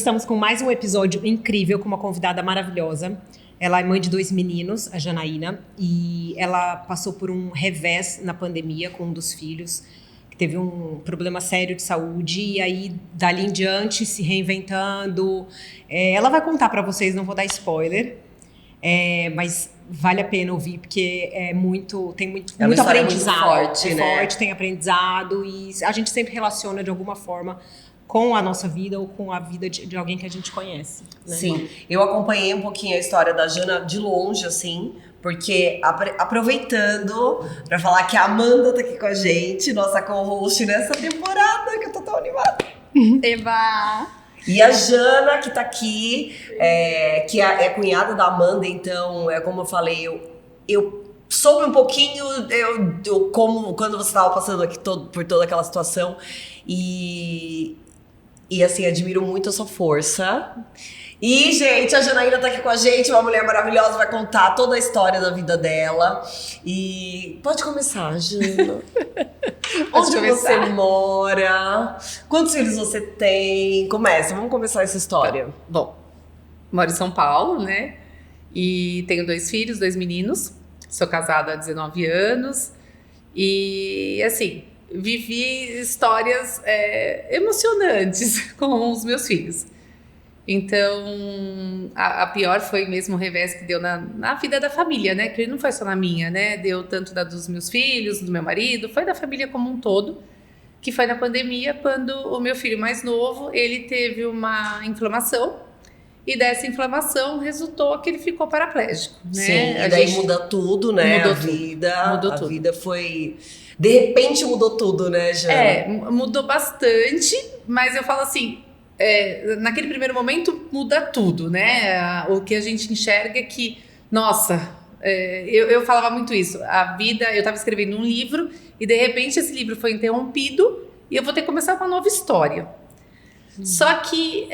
estamos com mais um episódio incrível com uma convidada maravilhosa. Ela é mãe de 2 meninos, a Janaína, e ela passou por um revés na pandemia com um dos filhos, que teve um problema sério de saúde, e aí, dali em diante, se reinventando. Ela vai contar para vocês, não vou dar spoiler, mas vale a pena ouvir, porque tem muito aprendizado. Muito forte, né? Forte, tem aprendizado, e a gente sempre relaciona de alguma forma com a nossa vida ou com a vida de alguém que a gente conhece, né? Sim, eu acompanhei um pouquinho a história da Jana de longe, assim, porque aproveitando para falar que a Amanda tá aqui com a gente, nossa co-host nessa temporada, que eu tô tão animada. Eba! E a Jana, que tá aqui, que é cunhada da Amanda, então, como eu falei, eu soube um pouquinho como quando você estava passando aqui por toda aquela situação, e assim, admiro muito a sua força. E, gente, a Janaína tá aqui com a gente, uma mulher maravilhosa, vai contar toda a história da vida dela. E pode começar, Jana. Onde você mora? Quantos filhos você tem? Vamos começar essa história. Bom, moro em São Paulo, né? E tenho 2 filhos, 2 meninos. Sou casada há 19 anos. E, assim, vivi histórias emocionantes com os meus filhos. Então, a pior foi mesmo o revés que deu na vida da família, né? Que não foi só na minha, né? Deu tanto dos meus filhos, do meu marido, foi da família como um todo. Que foi na pandemia, quando o meu filho mais novo, ele teve uma inflamação. E dessa inflamação resultou que ele ficou paraplégico, né? Sim, e daí muda tudo, né? Mudou a vida, mudou a tudo. vida foi... De repente mudou tudo, né, Jana? Mudou bastante, mas eu falo assim, naquele primeiro momento muda tudo, né? O que a gente enxerga é que, nossa, eu falava muito isso, a vida, eu estava escrevendo um livro e de repente esse livro foi interrompido e eu vou ter que começar uma nova história. Só que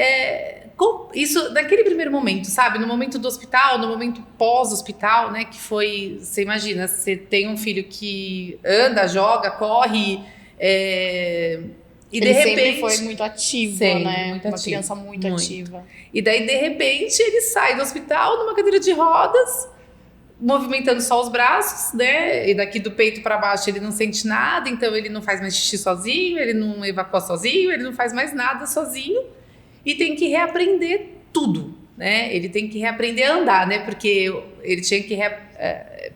isso naquele primeiro momento, sabe? No momento do hospital, no momento pós-hospital, né? Que foi, você imagina, você tem um filho que anda, joga, corre, e ele de repente sempre foi muito ativo, sempre, né? muito Uma ativo, criança muito ativa. E daí, de repente, ele sai do hospital numa cadeira de rodas, movimentando só os braços, né? E daqui do peito para baixo ele não sente nada, então ele não faz mais xixi sozinho, ele não evacua sozinho, ele não faz mais nada sozinho e tem que reaprender tudo, né? Ele tem que reaprender a andar, né? Porque ele tinha que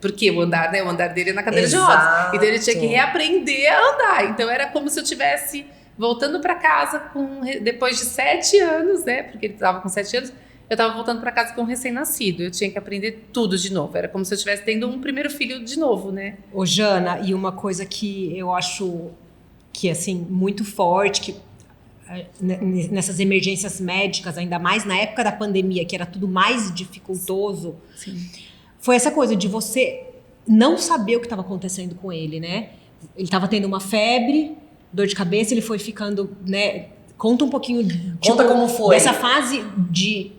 porque o andar, né? O andar dele é na cadeira de rodas. Então ele tinha que reaprender a andar. Então era como se eu tivesse voltando para casa depois de 7 anos, né? Porque ele estava com 7 anos. Eu estava voltando para casa com um recém-nascido. Eu tinha que aprender tudo de novo. Era como se eu estivesse tendo um primeiro filho de novo, né? Ô, Jana, e uma coisa que eu acho que, assim, muito forte, que nessas emergências médicas, ainda mais na época da pandemia, que era tudo mais dificultoso, Sim. Foi essa coisa de você não saber o que estava acontecendo com ele, né? Ele estava tendo uma febre, dor de cabeça, ele foi ficando, né? Conta um pouquinho, Conta como foi. Dessa fase de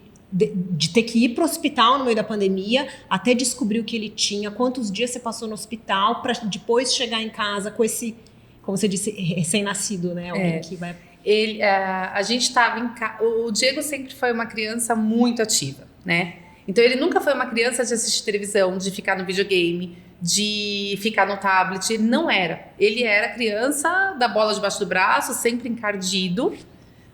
ter que ir para o hospital no meio da pandemia, até descobrir o que ele tinha, quantos dias você passou no hospital para depois chegar em casa com esse, como você disse, recém-nascido, né? Alguém que vai... A gente estava em casa. O Diego sempre foi uma criança muito ativa, né? Então ele nunca foi uma criança de assistir televisão, de ficar no videogame, de ficar no tablet. Ele não era. Ele era criança da bola debaixo do braço, sempre encardido.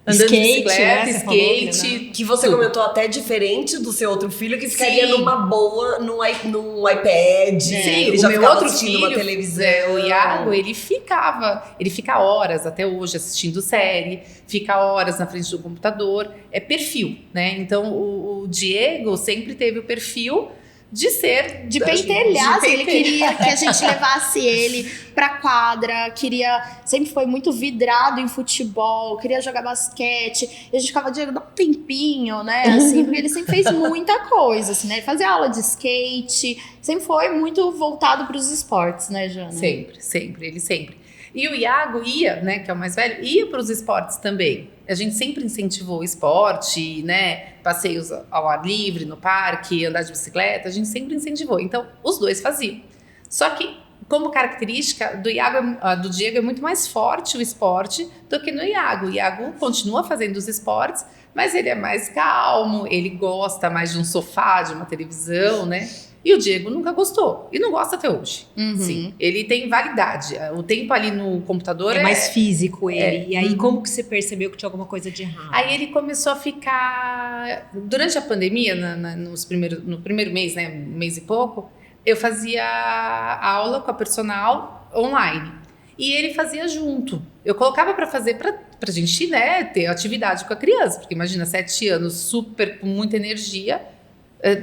Andando de bicicleta, skate. Falou, né? Que você comentou até diferente do seu outro filho, que ficaria numa boa num iPad. Sim, ele o já meu ficava outro assistindo filho, uma televisão. O Iago, ele fica horas até hoje assistindo série, fica horas na frente do computador, é perfil, né? Então o Diego sempre teve o perfil de pentelhar, assim, ele queria que a gente levasse ele pra quadra, sempre foi muito vidrado em futebol, queria jogar basquete, e a gente ficava, Diego, dá um tempinho, né, assim, porque ele sempre fez muita coisa, assim, né, ele fazia aula de skate, sempre foi muito voltado pros esportes, né, Jana? Sempre, ele sempre. E o Iago ia, né, que é o mais velho, ia para os esportes também. A gente sempre incentivou o esporte, né, passeios ao ar livre, no parque, andar de bicicleta, a gente sempre incentivou. Então, os dois faziam. Só que, como característica, do Diego é muito mais forte o esporte do que no Iago. O Iago continua fazendo os esportes, Mas ele é mais calmo, ele gosta mais de um sofá, de uma televisão, né? E o Diego nunca gostou. E não gosta até hoje. Sim. Ele tem validade. O tempo ali no computador É mais físico ele. É. E aí, como que você percebeu que tinha alguma coisa de errado? Aí ele começou a ficar... Durante a pandemia, no primeiro mês, né? Um mês e pouco, eu fazia aula com a personal online. E ele fazia junto. Eu colocava pra fazer pra gente, né, ter atividade com a criança. Porque imagina, 7 anos, super, com muita energia...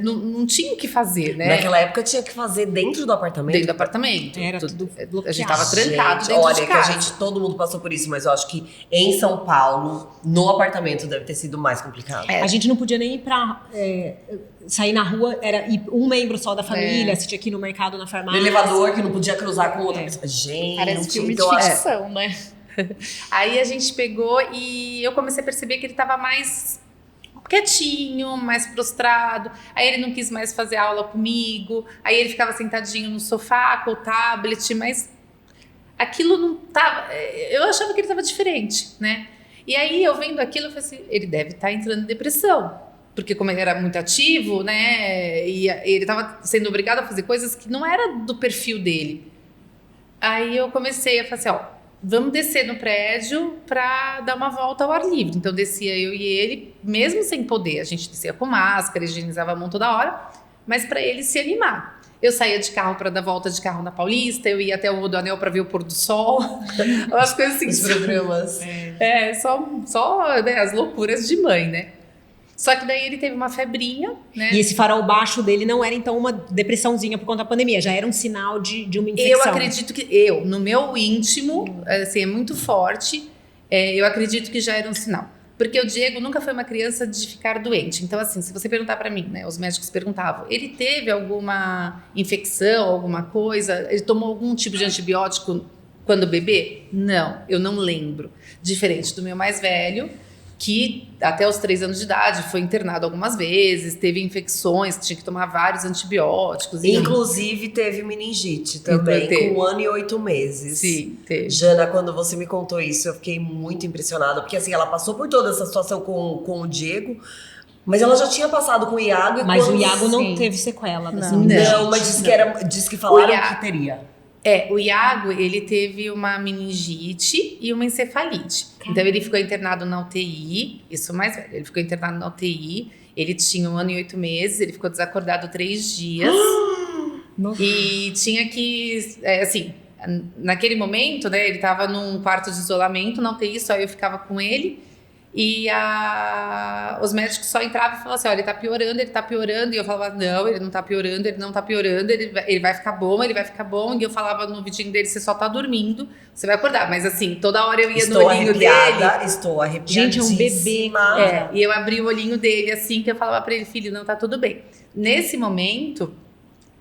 Não tinha o que fazer, né? Naquela época tinha que fazer dentro do apartamento? Dentro do apartamento. Era tudo bloqueado. A gente tava trancado dentro olha, de casa. que todo mundo passou por isso, mas eu acho que em São Paulo, no apartamento, deve ter sido mais complicado. A gente não podia nem ir pra... sair na rua, era ir um membro só da família, você tinha que ir no mercado, na No farmácia. elevador, que não podia cruzar com outra pessoa. Gente, Parece filme de então, ficção, né? Aí a gente pegou e eu comecei a perceber que ele tava mais quietinho, mais prostrado. Aí ele não quis mais fazer aula comigo. Aí ele ficava sentadinho no sofá com o tablet, mas aquilo não tava... Eu achava que ele tava diferente, né? E aí eu vendo aquilo, eu falei assim, ele deve estar entrando em depressão. Porque como ele era muito ativo, né? E ele tava sendo obrigado a fazer coisas que não era do perfil dele. Aí eu comecei a falar assim, ó, vamos descer no prédio para dar uma volta ao ar livre. Então descia eu e ele, mesmo sem poder. A gente descia com máscara, higienizava a mão toda hora, mas para ele se animar. Eu saía de carro para dar volta de carro na Paulista, eu ia até o Rodoanel para ver o pôr do sol. Umas coisas assim. os programas. Só né, as loucuras de mãe, né? Só que daí ele teve uma febrinha, né? E esse farol baixo dele não era, então, uma depressãozinha por conta da pandemia. Já era um sinal de uma infecção. Eu acredito que no meu íntimo, assim, é muito forte, eu acredito que já era um sinal. Porque o Diego nunca foi uma criança de ficar doente. Então, assim, se você perguntar pra mim, né, os médicos perguntavam, ele teve alguma infecção, alguma coisa? Ele tomou algum tipo de antibiótico quando bebê? Não, eu não lembro. Diferente do meu mais velho, que até os 3 anos de idade foi internado algumas vezes, teve infecções, tinha que tomar vários antibióticos. Inclusive teve meningite também, Teve. com 1 ano e 8 meses. Sim, teve. Jana, quando você me contou isso, eu fiquei muito impressionada, porque assim, ela passou por toda essa situação com o Diego, mas ela já tinha passado com o Iago. Mas o Iago não teve sequela dessa Não. meningite. Não, mas disse que falaram que teria. O Iago, ele teve uma meningite e uma encefalite. Então, ele ficou internado na UTI, isso mais velho, ele ficou internado na UTI, ele tinha 1 ano e 8 meses, ele ficou desacordado 3 dias. E tinha que, assim, naquele momento, né, ele tava num quarto de isolamento na UTI, só eu ficava com ele. E os médicos só entravam e falavam assim, olha, ele tá piorando. E eu falava, não, ele não tá piorando, ele vai ficar bom, ele vai ficar bom. E eu falava no vidinho dele, você só tá dormindo, você vai acordar. Mas assim, toda hora eu ia no olhinho dele. Estou arrepiada. Gente, é um bebê. E eu abri o olhinho dele assim, que eu falava pra ele, filho, não tá tudo bem. Nesse momento...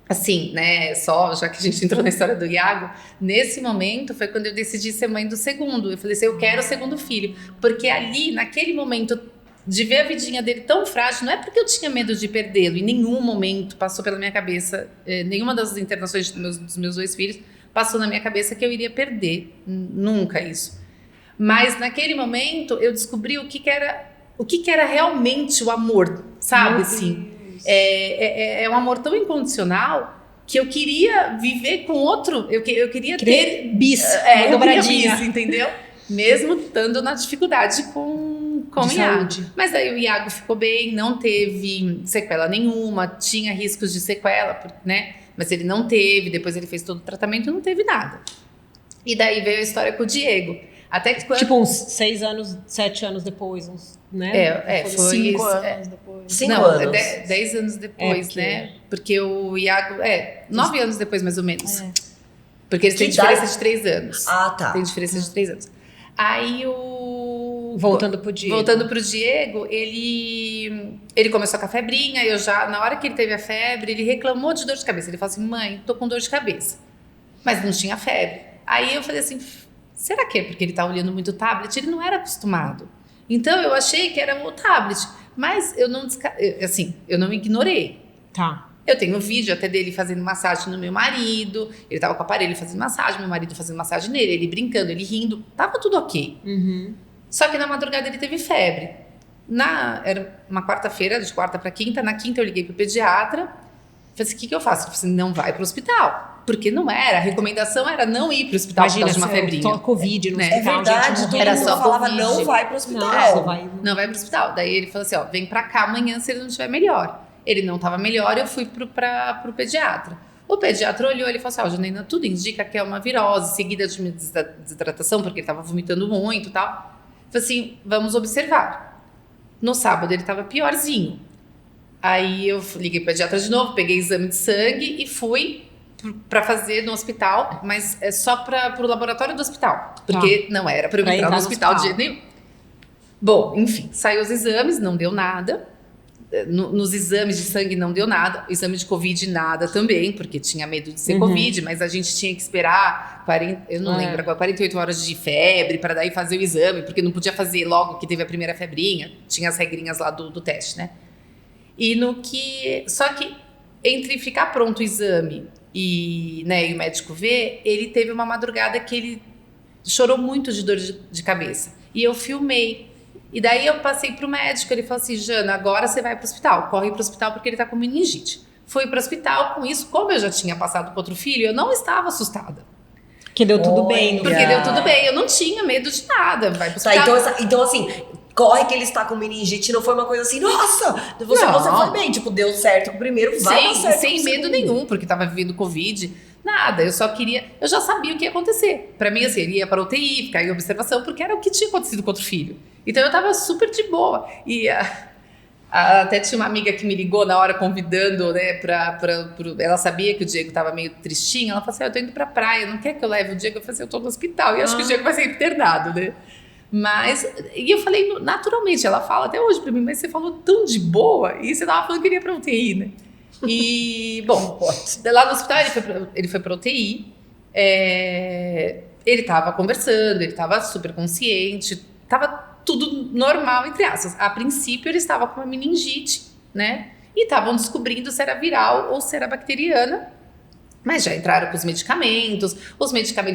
Assim, né, só já que a gente entrou na história do Iago, nesse momento foi quando eu decidi ser mãe do segundo. Eu falei assim, eu quero o segundo filho. Porque ali, naquele momento, de ver a vidinha dele tão frágil, não é porque eu tinha medo de perdê-lo, em nenhum momento passou pela minha cabeça, nenhuma das internações dos meus 2 filhos passou na minha cabeça que eu iria perder, nunca isso. Mas naquele momento eu descobri o que que era realmente o amor, sabe, assim. É um amor tão incondicional que eu queria viver com outro, eu queria ter bis, dobradinha, entendeu? Mesmo estando na dificuldade com o Iago. Mas aí o Iago ficou bem, não teve sequela nenhuma, tinha riscos de sequela, né? Mas ele não teve, depois ele fez todo o tratamento e não teve nada. E daí veio a história com o Diego. Até que quando... Tipo uns 6 anos, 7 anos depois, né? Foi 5 anos depois. 5 não, anos. 10 anos depois, né? Porque o Iago... 9 anos depois, mais ou menos. Porque eles têm diferença de 3 anos. Ah, tá. Tem diferença de 3 anos. Aí Voltando pro Diego. Voltando pro Diego, ele começou com a febrinha, na hora que ele teve a febre, ele reclamou de dor de cabeça. Ele falou assim, mãe, tô com dor de cabeça. Mas não tinha febre. Aí eu falei assim, será que é porque ele tá olhando muito o tablet? Ele não era acostumado. Então eu achei que era o tablet. Mas eu não ignorei. Tá. Eu tenho um vídeo até dele fazendo massagem no meu marido. Ele tava com o aparelho fazendo massagem, meu marido fazendo massagem nele, ele brincando, ele rindo. Tava tudo ok. Uhum. Só que na madrugada ele teve febre. Era uma quarta-feira, de quarta para quinta. Na quinta eu liguei pro pediatra. Falei assim, o que eu faço? Ele falou assim, não vai pro hospital. Porque não era, a recomendação era não ir pro hospital por causa de uma febrinha. Só Covid no É hospital, verdade, gente, todo era mundo só falava, Covid. não vai pro hospital. Não vai pro hospital. Daí ele falou assim, ó, vem pra cá amanhã se ele não estiver melhor. Ele não tava melhor, eu fui pro pediatra. O pediatra olhou e falou assim, ó, Janaína, tudo indica que é uma virose seguida de uma desidratação, porque ele tava vomitando muito e tal. Falei assim, vamos observar. No sábado ele tava piorzinho. Aí eu liguei pro pediatra de novo, peguei exame de sangue e fui pra fazer no hospital, mas é só pro laboratório do hospital. Porque não era pra eu entrar no hospital de jeito nenhum. Bom, enfim, saiu os exames, não deu nada. Nos exames de sangue não deu nada. O exame de Covid nada também, porque tinha medo de ser Covid, mas a gente tinha que esperar 48 horas de febre para daí fazer o exame, porque não podia fazer logo que teve a primeira febrinha. Tinha as regrinhas lá do teste, né? Só que entre ficar pronto o exame e o médico ver, ele teve uma madrugada que ele chorou muito de dor de cabeça. E eu filmei. E daí eu passei pro médico, ele falou assim, Jana, agora você vai pro hospital, corre pro hospital porque ele tá com meningite. Fui pro hospital com isso, como eu já tinha passado pro outro filho, eu não estava assustada. Que deu tudo bem. Porque deu tudo bem, eu não tinha medo de nada, vai pro hospital. Tá, então assim, corre que ele está com meningite, não foi uma coisa assim, nossa, você foi bem, tipo, deu certo com o primeiro, vai dar certo. Sem medo nenhum, porque tava vivendo Covid, nada, eu já sabia o que ia acontecer. Pra mim, assim, ele ia pra UTI, ficar em observação, porque era o que tinha acontecido com outro filho. Então eu tava super de boa. E até tinha uma amiga que me ligou na hora convidando, né, ela sabia que o Diego tava meio tristinho, ela falou assim, eu tô indo pra praia, não quer que eu leve o Diego? Eu falei assim, eu tô no hospital, e acho que o Diego vai ser internado, né? E eu falei naturalmente, ela fala até hoje pra mim, mas você falou tão de boa, e você tava falando que ele ia pra UTI, né? E, bom, lá no hospital ele foi pra UTI, ele tava conversando, ele tava super consciente, tava tudo normal, entre aspas. A princípio ele estava com uma meningite, né? E estavam descobrindo se era viral ou se era bacteriana. Mas já entraram com os medicamentos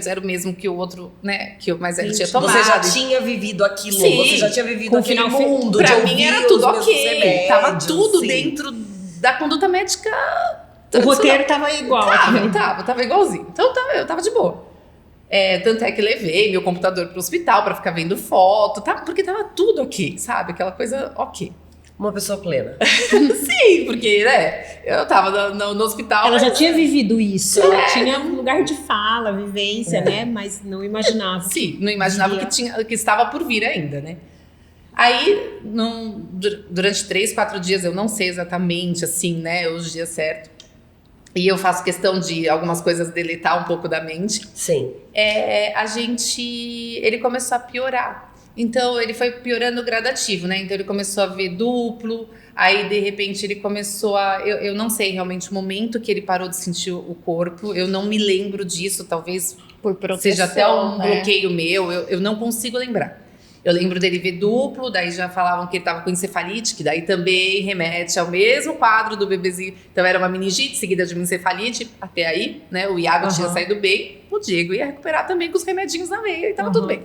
eram o mesmo que o outro, né? Que o mais velho tinha tomado. Você já tinha vivido aquilo, sim, você já tinha vivido aquele mundo. Pra mim era tudo ok. Tava tudo dentro da conduta médica. O roteiro tava igual. Tava igualzinho. Então eu tava de boa. Tanto é que levei meu computador pro hospital pra ficar vendo foto, porque tava tudo ok, sabe? Aquela coisa ok. Uma pessoa plena. Sim, porque, eu tava no hospital. Ela já tinha vivido isso, ela tinha um lugar de fala, vivência, né? Mas não imaginava. Sim, não imaginava que estava por vir ainda, né? Aí, durante 3, 4 dias, eu não sei exatamente, assim, né? Os dias certos. E eu faço questão de algumas coisas deletar um pouco da mente. Sim. Ele começou a piorar. Então, ele foi piorando gradativo, né? Então, ele começou a ver duplo. Aí, de repente, ele começou a... Eu não sei realmente o momento que ele parou de sentir o corpo. Eu não me lembro disso. Talvez por proteção, seja até um bloqueio meu. Eu não consigo lembrar. Eu lembro dele ver duplo, daí já falavam que ele estava com encefalite, que daí também remete ao mesmo quadro do bebezinho. Então era uma meningite seguida de uma encefalite, até aí, né? O Iago tinha saído bem, o Diego ia recuperar também com os remedinhos na veia e tava tudo bem.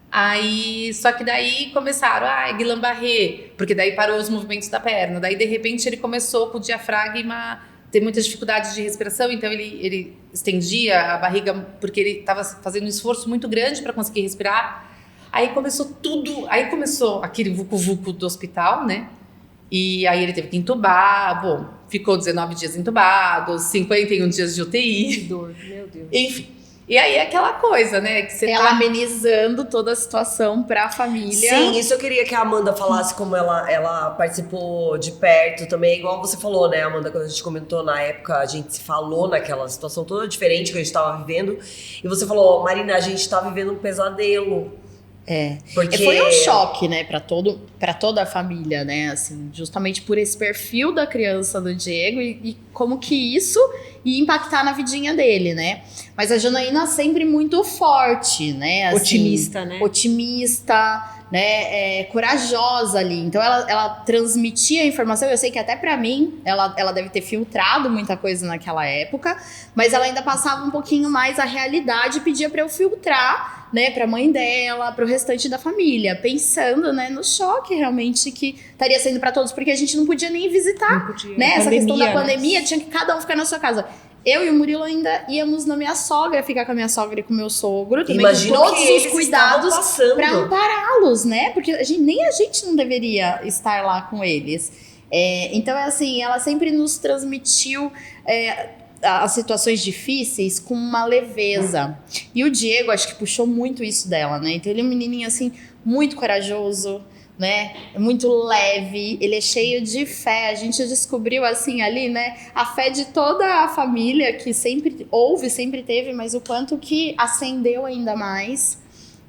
Aí, só que daí começaram, Guillain-Barré, porque daí parou os movimentos da perna. Daí, de repente, ele começou com o diafragma ter muitas dificuldades de respiração, então ele estendia a barriga, porque ele estava fazendo um esforço muito grande para conseguir respirar. Aí começou aquele vucu-vucu do hospital, né? E aí ele teve que entubar, bom, ficou 19 dias entubado, 51 dias de UTI. Que dor, meu Deus. Enfim. E aí é aquela coisa, né? Que ela amenizando toda a situação pra família. Sim, isso eu queria que a Amanda falasse, como ela participou de perto também, igual você falou, né, Amanda, quando a gente comentou na época, a gente se falou naquela situação toda diferente que a gente tava vivendo, e você falou, Marina, a gente tá vivendo um pesadelo. Porque... Foi um choque, né, pra toda a família, né, assim, justamente por esse perfil da criança do Diego e como que isso ia impactar na vidinha dele, né. Mas a Janaína sempre muito forte, né, assim, otimista, né, corajosa ali. Então ela transmitia a informação, eu sei que até pra mim, ela deve ter filtrado muita coisa naquela época, mas ela ainda passava um pouquinho mais a realidade e pedia pra eu filtrar né, pra mãe dela, pro restante da família, pensando, né, no choque realmente que estaria sendo pra todos, porque a gente não podia nem visitar, Não podia. né, essa questão da Pandemia, né? pandemia, tinha que cada um ficar na sua casa. Eu e o Murilo ainda íamos na minha sogra, ficar com a minha sogra e com o meu sogro, também Imagina com o todos que os eles cuidados estavam passando. pra ampará-los, né, porque nem a gente não deveria estar lá com eles. Então, é assim, ela sempre nos transmitiu as situações difíceis com uma leveza. E o Diego, acho que puxou muito isso dela, né? Então, ele é um menininho, assim, muito corajoso, né? Muito leve, ele é cheio de fé. A gente descobriu, assim, ali, né? A fé de toda a família, que sempre houve, sempre teve, mas o quanto que acendeu ainda mais.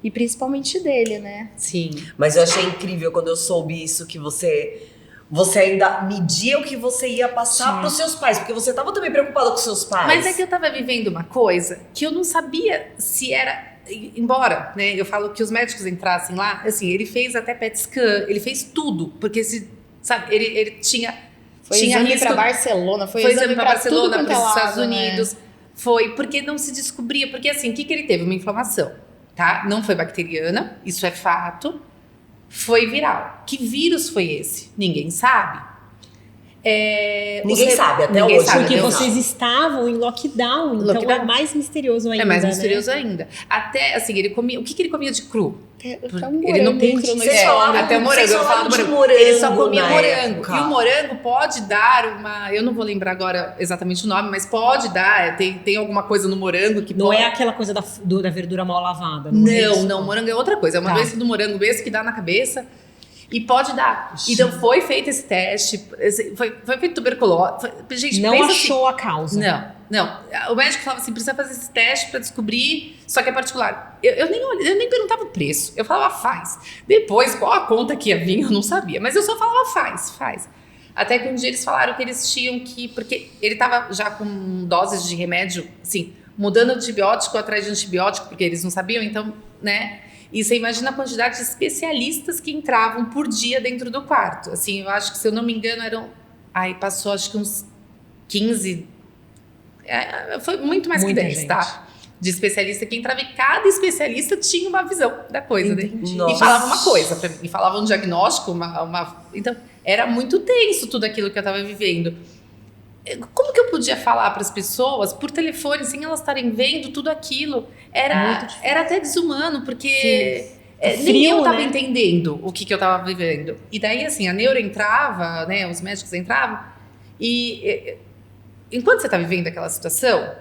E principalmente dele, né? Sim. Mas eu achei incrível quando eu soube isso, que você ainda media o que você ia passar pros seus pais, porque você tava também preocupada com seus pais. Mas é que eu tava vivendo uma coisa que eu não sabia se era. Embora, né, eu falo que os médicos entrassem lá, assim, ele fez até PET scan, ele fez tudo, porque sabe, ele tinha. Foi tinha exame risco, pra Barcelona, foi exame pra Barcelona, tudo para os quanto é Estados lado, Unidos. né? Foi porque não se descobria, porque assim, o que ele teve? Uma inflamação, tá? Não foi bacteriana, isso é fato. Foi viral. Que vírus foi esse? Ninguém sabe. Ninguém sabe, até ninguém hoje. sabe, Porque até hoje. vocês estavam em lockdown, então Lockdown. é mais misterioso ainda. É mais né? misterioso ainda. Até, assim, ele comia. O que ele comia de cru? Até um Ele não morango tem. entrou no Vocês história. falavam- Até o morango. vocês Eu falo falavam do de morango. Ele só morango comia na morango. época. E o morango pode dar uma. Eu não vou lembrar agora exatamente o nome, mas pode dar. Tem alguma coisa no morango que Não pode. é aquela coisa da verdura mal lavada. Não, é isso? Não, morango é outra coisa. É uma Tá. doença do morango mesmo que dá na cabeça. E pode dar. Então foi feito esse teste, foi feito tuberculose. Gente, Não pensa achou a causa. Não. O médico falava assim: precisa fazer esse teste pra descobrir, só que é particular. Eu nem perguntava o preço, eu falava faz. Depois, qual a conta que ia vir, eu não sabia. Mas eu só falava faz. Até que um dia eles falaram que eles tinham que. Porque ele tava já com doses de remédio, assim, mudando antibiótico atrás de antibiótico, porque eles não sabiam, então, né? E você imagina a quantidade de especialistas que entravam por dia dentro do quarto. Assim, eu acho que, se eu não me engano, eram. Aí passou, acho que uns 15. Foi muito mais Muita que 10, gente. tá? De especialista que entrava, e cada especialista tinha uma visão da coisa, né? Entendi. Nossa. E falava uma coisa pra mim, e falava um diagnóstico, então era muito tenso tudo aquilo que eu tava vivendo. Como que eu podia falar para as pessoas por telefone, sem elas estarem vendo tudo aquilo? Era até desumano, porque nem Frio, eu tava né? entendendo o que eu tava vivendo. E daí, assim, a neuro entrava, né? Os médicos entravam, e enquanto você tá vivendo aquela situação,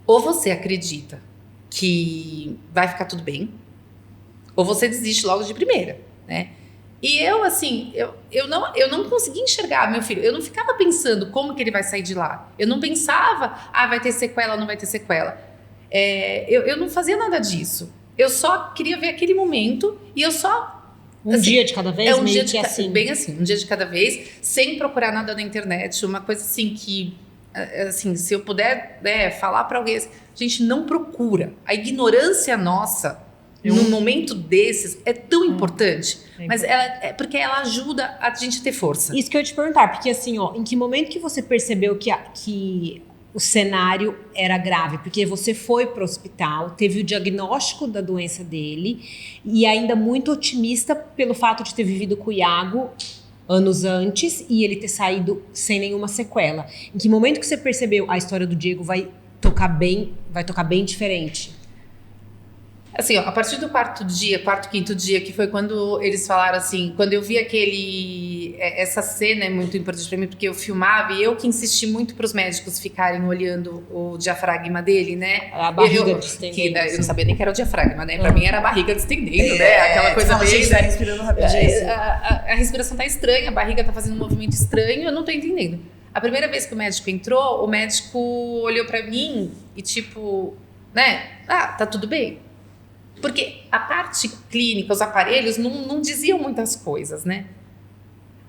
ou você acredita que vai ficar tudo bem, ou você desiste logo de primeira, né? E eu, assim, eu não conseguia enxergar meu filho. Eu não ficava pensando como que ele vai sair de lá. Eu não pensava, vai ter sequela, não vai ter sequela. Eu não fazia nada disso. Eu só queria ver aquele momento, e eu só... Um assim, dia de cada vez, um meio dia que assim. bem assim, um dia de cada vez, sem procurar nada na internet. Uma coisa assim que, assim, se eu puder, né, falar para alguém, gente, não procura. A ignorância nossa, num momento desses, é tão importante. Mas porque ela ajuda a gente a ter força. Isso que eu ia te perguntar, porque assim, ó, em que momento que você percebeu que o cenário era grave? Porque você foi pro hospital, teve o diagnóstico da doença dele, e ainda muito otimista pelo fato de ter vivido com o Iago anos antes e ele ter saído sem nenhuma sequela. Em que momento que você percebeu a história do Diego vai tocar bem diferente? Assim, ó, a partir do quarto, quinto dia, que foi quando eles falaram assim, quando eu vi essa cena é muito importante pra mim, porque eu filmava, e eu que insisti muito pros médicos ficarem olhando o diafragma dele, né? A barriga distendendo. Eu não sabia nem que era o diafragma, né? Pra mim era a barriga distendendo, né? Aquela coisa meio... Gente, tá respirando rapidinho. A respiração tá estranha, a barriga tá fazendo um movimento estranho, eu não tô entendendo. A primeira vez que o médico entrou, o médico olhou pra mim e tipo, né? Tá tudo bem. Porque a parte clínica, os aparelhos, não diziam muitas coisas, né?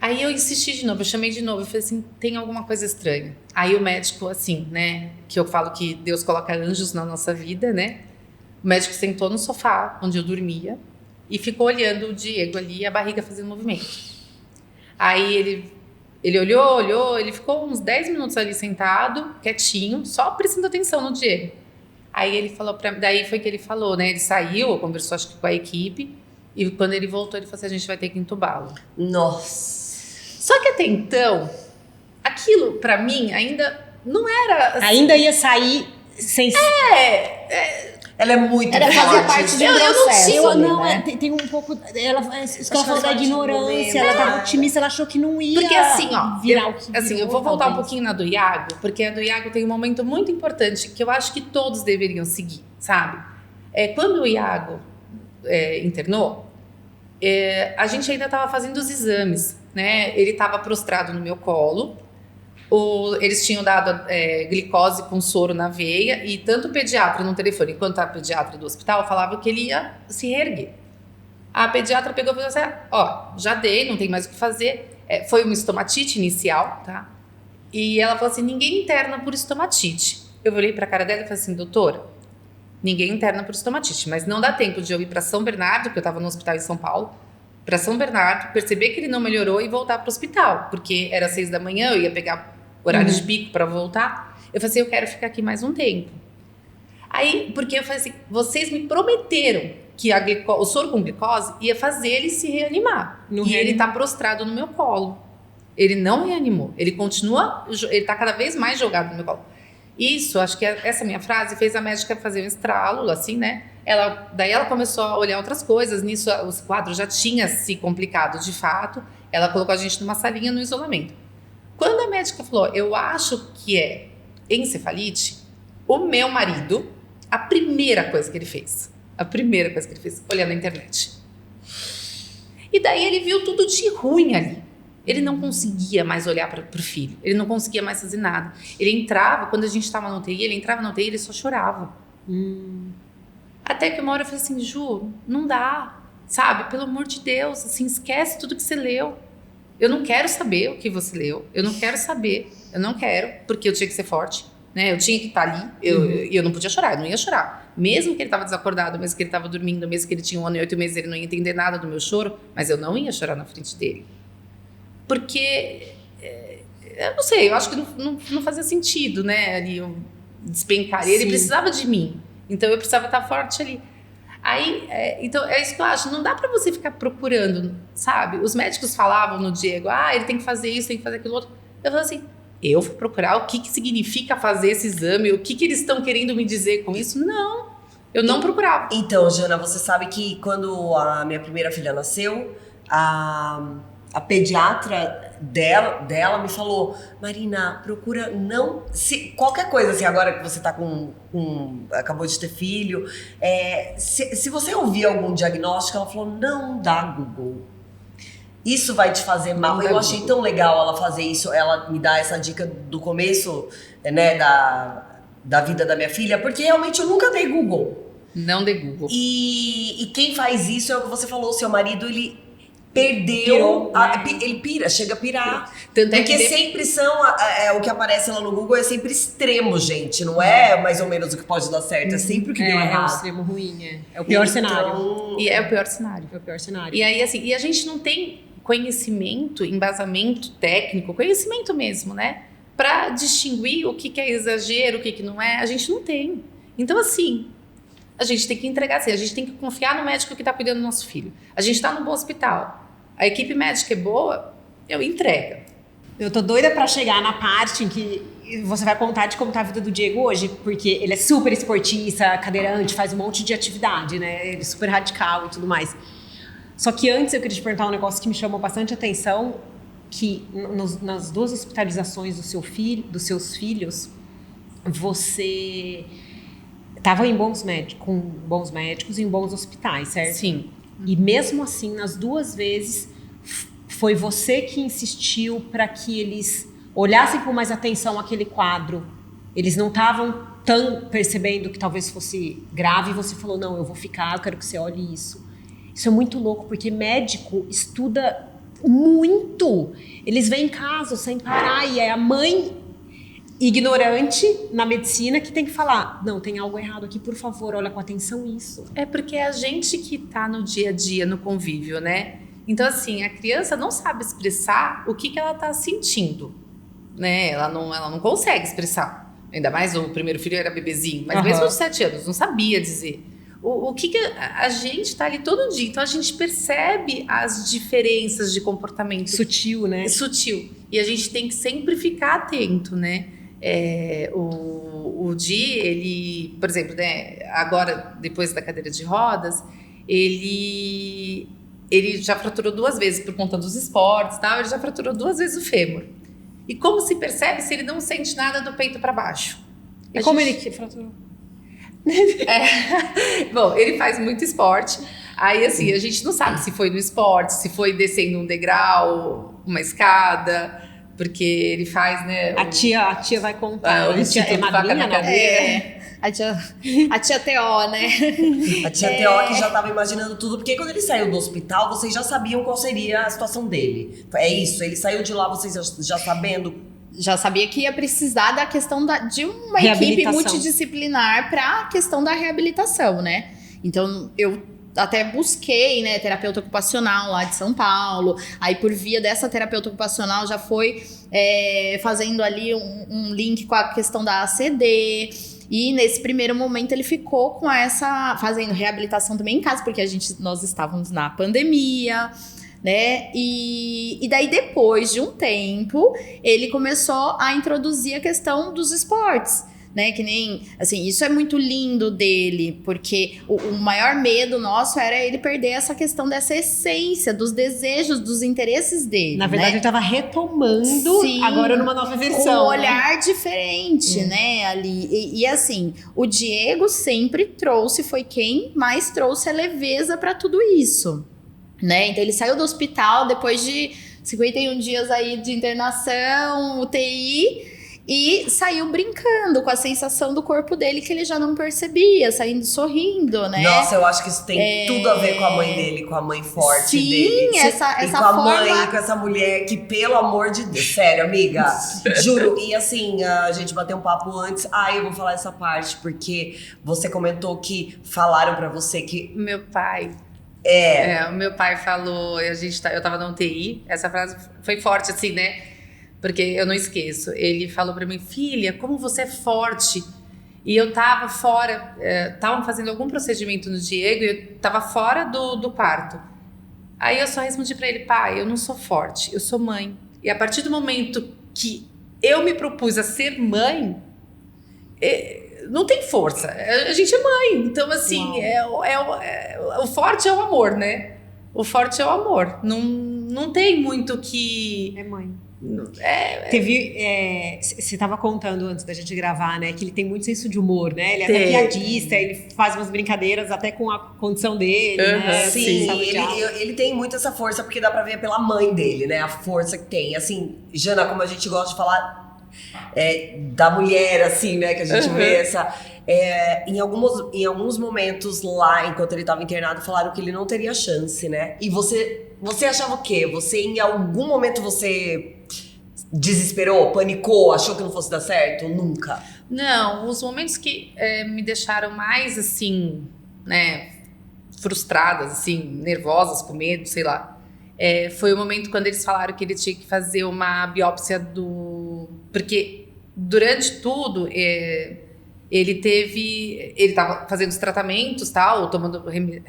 Aí eu insisti de novo, eu chamei de novo, eu falei assim, tem alguma coisa estranha. Aí o médico, assim, né, que eu falo que Deus coloca anjos na nossa vida, né? O médico sentou no sofá, onde eu dormia, e ficou olhando o Diego ali, a barriga fazendo movimento. Aí ele olhou, ele ficou uns 10 minutos ali sentado, quietinho, só prestando atenção no Diego. Aí ele falou daí foi que ele falou, né? Ele saiu, conversou acho que com a equipe, e quando ele voltou, ele falou assim: a gente vai ter que entubá-lo. Nossa. Só que até então, aquilo pra mim ainda não era assim, Ainda ia sair sem... Ela é muito Era fazer forte. parte de um Eu não processo tinha- ali, Não, né? tem um pouco... Isso que ela falou da faz ignorância, ela parte do tava momento. otimista, ela achou que não ia Porque assim, ó, virar o que assim, eu virou, vou voltar um talvez. pouquinho na do Iago, porque a do Iago tem um momento muito importante que eu acho que todos deveriam seguir, sabe? Quando o Iago internou, a gente ainda estava fazendo os exames, né? Ele estava prostrado no meu colo, eles tinham dado glicose com soro na veia, e tanto o pediatra no telefone quanto a pediatra do hospital falavam que ele ia se reerguer. A pediatra pegou e falou assim: ó, já dei, não tem mais o que fazer. Foi uma estomatite inicial, tá? E ela falou assim: ninguém interna por estomatite. Eu olhei pra cara dela e falei assim: doutora, ninguém interna por estomatite, mas não dá tempo de eu ir pra São Bernardo, que eu tava no hospital em São Paulo, pra São Bernardo, perceber que ele não melhorou e voltar pro hospital, porque era 6 da manhã, eu ia pegar horário de pico pra voltar. Eu falei assim: eu quero ficar aqui mais um tempo. Aí, porque eu falei assim: vocês me prometeram que o soro com glicose ia fazer ele se reanimar. Não E ele reanimou. tá prostrado no meu colo. Ele não reanimou. Ele continua, ele tá cada vez mais jogado no meu colo. Isso, acho que essa minha frase fez a médica fazer um estralo, assim, né? Daí ela começou a olhar outras coisas. Nisso, os quadros já tinha se complicado de fato. Ela colocou a gente numa salinha no isolamento. Quando a médica falou: eu acho que é encefalite, o meu marido, a primeira coisa que ele fez, olhando na internet. E daí ele viu tudo de ruim ali. Ele não conseguia mais olhar para o filho. Ele não conseguia mais fazer nada. Ele entrava, quando a gente estava na UTI, ele ele só chorava. Até que uma hora eu falei assim: Ju, não dá, sabe? Pelo amor de Deus, assim, esquece tudo que você leu. Eu não quero saber o que você leu. Eu não quero saber. Eu não quero, porque eu tinha que ser forte, né? Eu tinha que estar ali. Eu não podia chorar, eu não ia chorar. Mesmo que ele estava desacordado, mesmo que ele estava dormindo, mesmo que ele tinha 1 ano e 8 meses, ele não ia entender nada do meu choro, mas eu não ia chorar na frente dele. Porque, eu não sei, eu acho que não fazia sentido, né? Ali eu despencar. Ele precisava de mim, então eu precisava estar forte ali. Aí, então é isso que eu acho, não dá pra você ficar procurando, sabe? Os médicos falavam no Diego: ele tem que fazer isso, tem que fazer aquilo outro. Eu falei assim: eu vou procurar o que significa fazer esse exame, o que eles estão querendo me dizer com isso? Não, eu não procurava. Então, Jana, você sabe que quando a minha primeira filha nasceu, a pediatra dela me falou: Marina, procura não... qualquer coisa, assim, agora que você tá acabou de ter filho, se você ouvir algum diagnóstico, ela falou: não dá Google. Isso vai te fazer mal. Eu achei tão legal ela fazer isso, ela me dar essa dica do começo, né, da vida da minha filha, porque realmente eu nunca dei Google. Não dei Google. E quem faz isso é o que você falou: seu marido, ele perdeu, Pirou, né? ele pira, chega a pirar. Tanto é Porque que sempre são, o que aparece lá no Google é sempre extremo, gente. Não é mais ou menos o que pode dar certo, é sempre o que deu É um errado. extremo ruim, é o pior cenário. E é o pior cenário. É o pior cenário. E aí, assim, e a gente não tem conhecimento, embasamento técnico, conhecimento mesmo, né? Pra distinguir o que é exagero, o que não é, a gente não tem. Então, assim, a gente tem que entregar, assim, a gente tem que confiar no médico que tá cuidando do nosso filho. A gente tá num bom hospital, a equipe médica é boa, entrega. Eu tô doida pra chegar na parte em que você vai contar de como tá a vida do Diego hoje, porque ele é super esportista, cadeirante, faz um monte de atividade, né? Ele é super radical e tudo mais. Só que antes eu queria te perguntar um negócio que me chamou bastante atenção, que nas 2 hospitalizações dos seus filhos, você estava com bons médicos e em bons hospitais, certo? Sim. E mesmo assim, nas 2 vezes, foi você que insistiu para que eles olhassem com mais atenção aquele quadro. Eles não estavam tão percebendo que talvez fosse grave, e você falou: não, eu vou ficar, eu quero que você olhe isso. Isso é muito louco, porque médico estuda muito. Eles vêm em casa sem parar, e é a mãe ignorante na medicina que tem que falar: não, tem algo errado aqui, por favor, olha com atenção isso. É porque é a gente que tá no dia a dia, no convívio, né? Então, assim, a criança não sabe expressar o que ela tá sentindo, né? Ela não consegue expressar. Ainda mais o primeiro filho era bebezinho. Mas mesmo de 7 anos, não sabia dizer. O que a gente tá ali todo dia. Então, a gente percebe as diferenças de comportamento. Sutil, né? Sutil. E a gente tem que sempre ficar atento, né? O Di, ele, por exemplo, né, agora, depois da cadeira de rodas, ele já fraturou 2 vezes por conta dos esportes, tal, ele já fraturou 2 vezes o fêmur. E como se percebe se ele não sente nada do peito para baixo? E como ele fraturou? Bom, ele faz muito esporte. Aí, assim, a gente não sabe se foi no esporte, se foi descendo um degrau, uma escada, porque ele faz, né? A tia vai contar. A tia é madrinha, né? A tia Teó, né? A tia Teó que já tava imaginando tudo, porque quando ele saiu do hospital, vocês já sabiam qual seria a situação dele. É isso, ele saiu de lá, vocês já sabendo. Já sabia que ia precisar da questão de uma equipe multidisciplinar para a questão da reabilitação, né? Então, eu até busquei, né, terapeuta ocupacional lá de São Paulo. Aí, por via dessa terapeuta ocupacional, já foi fazendo ali um link com a questão da ACD. E nesse primeiro momento ele ficou com fazendo reabilitação também em casa, porque nós estávamos na pandemia, né? E daí, depois de um tempo, ele começou a introduzir a questão dos esportes, né? Que nem, assim, isso é muito lindo dele, porque o maior medo nosso era ele perder essa questão dessa essência, dos desejos, dos interesses dele. Na verdade, né? ele estava retomando. Sim, agora numa nova versão. Com um olhar diferente, né, ali. E assim, o Diego sempre foi quem mais trouxe a leveza para tudo isso. Né? Então ele saiu do hospital depois de 51 dias aí de internação, UTI, e saiu brincando com a sensação do corpo dele que ele já não percebia, saindo sorrindo, né? Nossa, eu acho que isso tem tudo a ver com a mãe dele, com a mãe forte dele. Sim, essa com forma... a mãe, com essa mulher que, pelo amor de Deus, sério, amiga, juro. E assim, a gente bateu um papo antes, eu vou falar essa parte, porque você comentou que falaram pra você que... Meu pai... o meu pai falou, eu tava na UTI, essa frase foi forte assim, né? Porque eu não esqueço. Ele falou pra mim, filha, como você é forte. E eu tava fora, estavam fazendo algum procedimento no Diego e eu tava fora do quarto. Aí eu só respondi pra ele, pai, eu não sou forte, eu sou mãe. E a partir do momento que eu me propus a ser mãe, não tem força. A gente é mãe. Então, assim, o forte é o amor, né? O forte é o amor. Não tem muito que... É mãe. Você estava contando antes da gente gravar, né? Que ele tem muito senso de humor, né? Ele é até piadista, ele faz umas brincadeiras até com a condição dele, né? Sim, ele tem muito essa força, porque dá pra ver pela mãe dele, né? A força que tem. Assim, Jana, como a gente gosta de falar... da mulher, assim, né, que a gente vê essa... em alguns momentos lá, enquanto ele estava internado, falaram que ele não teria chance, né? E você achava o quê? Em algum momento, você desesperou, panicou, achou que não fosse dar certo? Nunca? Não, os momentos que me deixaram mais, assim, né, frustradas, assim, nervosas, com medo, sei lá, foi o momento quando eles falaram que ele tinha que fazer uma biópsia porque durante tudo, ele estava fazendo os tratamentos, tal, tomando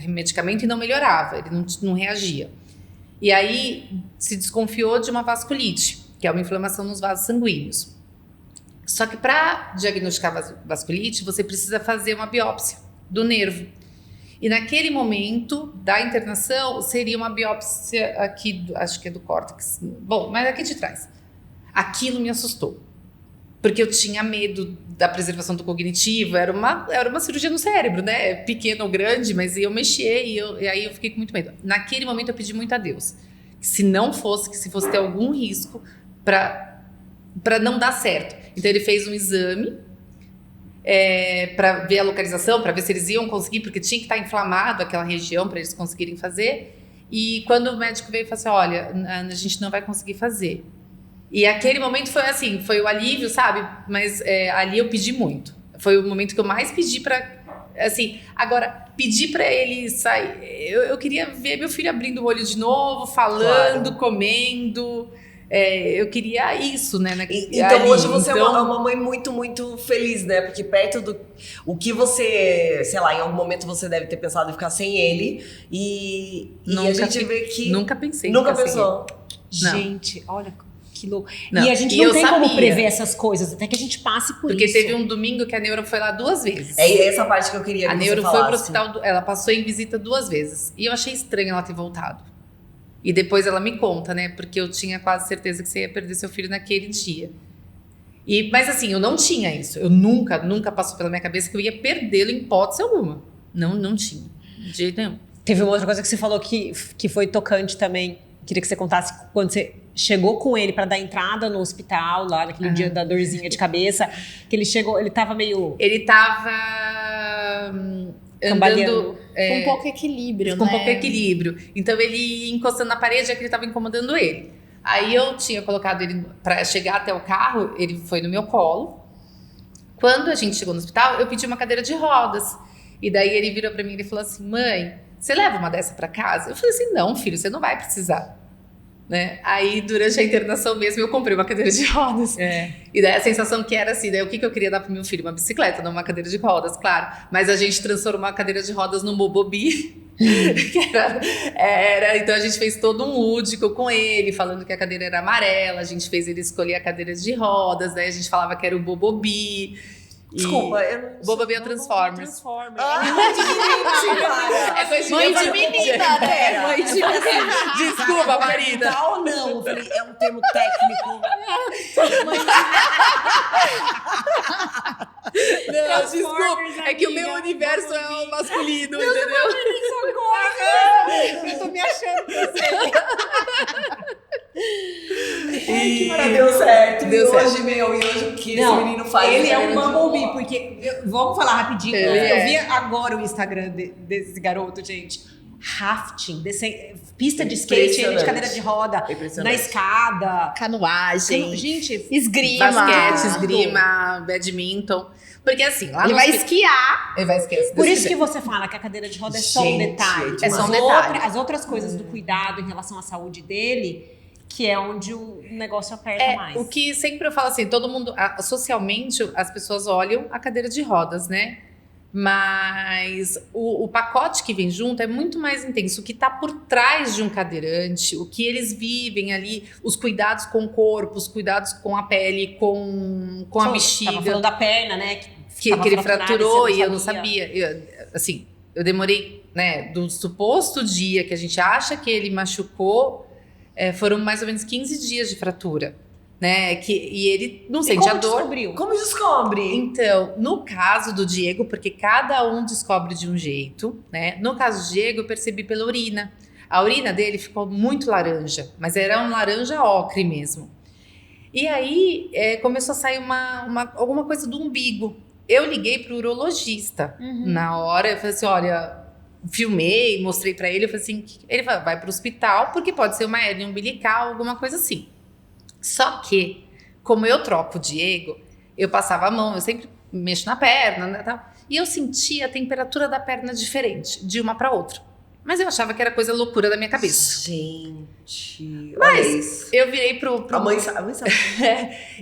medicamento e não melhorava, ele não reagia. E aí se desconfiou de uma vasculite, que é uma inflamação nos vasos sanguíneos. Só que para diagnosticar vasculite, você precisa fazer uma biópsia do nervo. E naquele momento da internação, seria uma biópsia aqui, acho que é do córtex. Bom, mas aqui de trás. Aquilo me assustou. Porque eu tinha medo da preservação do cognitivo. Era uma cirurgia no cérebro, né? Pequeno ou grande, mas eu mexia e aí eu fiquei com muito medo. Naquele momento eu pedi muito a Deus. Que se fosse ter algum risco para não dar certo. Então ele fez um exame para ver a localização, para ver se eles iam conseguir, porque tinha que estar inflamado aquela região para eles conseguirem fazer. E quando o médico veio e falou assim, olha, a gente não vai conseguir fazer. E aquele momento foi assim, foi o alívio, sabe? Mas ali eu pedi muito. Foi o momento que eu mais pedi para, assim, agora, pedir para ele sair. Eu queria ver meu filho abrindo o olho de novo, falando, comendo. eu queria isso, né? Então ali. hoje você é Então, uma mãe muito, muito feliz, né? Porque perto do... O que você... Sei lá, em algum momento você deve ter pensado em ficar sem ele. E a gente vê que... Nunca pensei em Nunca ficar sem pensou. Não. Gente, olha que louco. Não, E a gente e não eu tem como sabia. prever essas coisas, até que a gente passe por Porque isso. teve um domingo que a Neuro foi lá 2 vezes. É essa parte que eu queria que A você Neuro foi falasse. pro hospital, ela passou em visita 2 vezes. E eu achei estranho ela ter voltado. E depois ela me conta, né? Porque eu tinha quase certeza que você ia perder seu filho naquele dia. Mas assim, eu não tinha isso. Eu nunca passou pela minha cabeça que eu ia perdê-lo em hipótese alguma. Não tinha. De jeito nenhum. Teve uma outra coisa que você falou que foi tocante também. Queria que você contasse quando você chegou com ele para dar entrada no hospital, lá naquele dia da dorzinha de cabeça, que ele chegou, ele tava meio Ele tava cambaleando. Com pouco equilíbrio, com né? pouco equilíbrio. Então ele encostando na parede, é que ele tava incomodando ele. Aí eu tinha colocado ele para chegar até o carro, ele foi no meu colo. Quando a gente chegou no hospital, eu pedi uma cadeira de rodas. E daí ele virou para mim e falou assim: mãe, você leva uma dessa para casa? Eu falei assim: não, filho, você não vai precisar. Né? Aí, durante a internação mesmo, eu comprei uma cadeira de rodas. E daí a sensação que era assim, daí o que eu queria dar pro meu filho? Uma bicicleta, não uma cadeira de rodas, claro. Mas a gente transformou a cadeira de rodas num bobobi. Que então a gente fez todo um lúdico com ele, falando que a cadeira era amarela, a gente fez ele escolher a cadeira de rodas, daí a gente falava que era o bobobi. Desculpa, eu não... Bobobi é o Transformers. Mentira! É coisa Mãe de menina, né? Mãe de menina. Desculpa, Marina. Tá ou não? Eu falei, é um termo técnico. Não, desculpa. É que o meu universo é o masculino, entendeu? Eu tô me achando que Ai, que maravilha. Deu certo. Deu e certo. hoje, e hoje o que Não, esse menino faz? ele é né? um bumblebee, porque vamos falar rapidinho. Ele Eu é. vi agora o Instagram desse garoto, gente. Rafting, pista de skate, ele de Impressionante. cadeira de roda, na Impressionante. escada. Canoagem. Gente, Esgrima. Basquete, esgrima, badminton. Porque assim, lá Ele no vai hospital- esquiar. Ele vai esquecer. por isso que você fala que a cadeira de roda é só um Gente, detalhe. é só um detalhe. As outras coisas do cuidado em relação à saúde dele, que é onde o negócio aperta mais. O que sempre eu falo assim, todo mundo, socialmente, as pessoas olham a cadeira de rodas, né? Mas o pacote que vem junto é muito mais intenso. O que está por trás de um cadeirante, o que eles vivem ali, os cuidados com o corpo, os cuidados com a pele, com a Tava bexiga. falando da perna, né? Que tava ele fraturada, fraturou você e eu não sabia. Eu demorei, né, do suposto dia que a gente acha que ele machucou, foram mais ou menos 15 dias de fratura, né? E ele não E sente como a dor. descobriu? Como descobre? Então, no caso do Diego, porque cada um descobre de um jeito, né? No caso do Diego, eu percebi pela urina. A urina dele ficou muito laranja, mas era um laranja ocre mesmo. E aí começou a sair alguma coisa do umbigo. Eu liguei pro urologista na hora, eu falei assim, olha, filmei, mostrei pra ele, eu falei assim, ele falou, vai pro hospital, porque pode ser uma hérnia umbilical, alguma coisa assim. Só que, como eu troco o Diego, eu passava a mão, eu sempre mexo na perna, né, tal, e eu sentia a temperatura da perna diferente, de uma pra outra. Mas eu achava que era coisa loucura da minha cabeça. Gente, Mas olha isso. eu virei pro A mãe sabe.